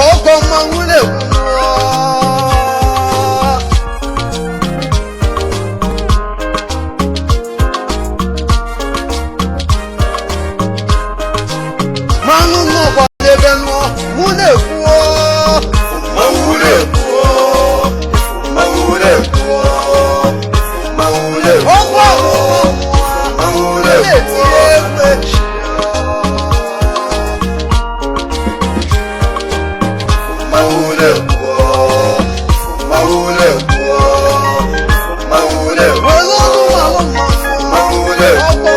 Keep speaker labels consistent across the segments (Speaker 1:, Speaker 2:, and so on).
Speaker 1: ọkọ mmanwụ na-ekwu mmanwụ nnọkwa n'ebe nọ mụ na-ekwu
Speaker 2: mmanwụ na-ekwu mmanwụ na-ekwu mmanwụ na-ekwu
Speaker 1: ọkwa
Speaker 2: mmanwụ
Speaker 1: na-eti egbe
Speaker 2: mmanwụ na-ekwu mmanwụ na-ekwu mmanwụ na-ekwu mmanwụ na-ekwu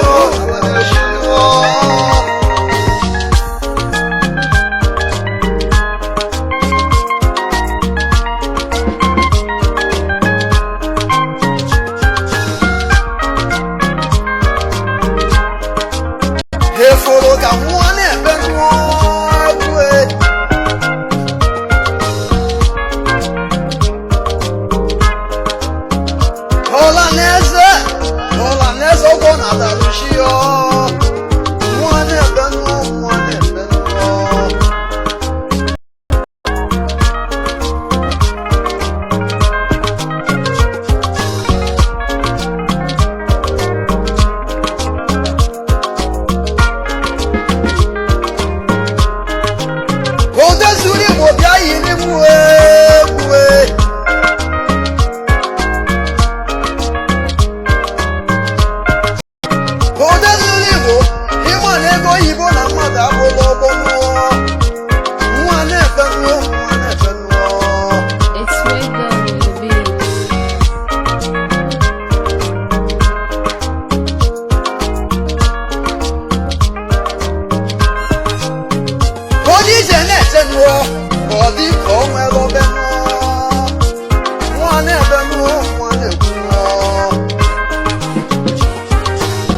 Speaker 1: eforo ka mmụọ na-ebe mmụọ ọla n'eze ọgwọ na-adaruchi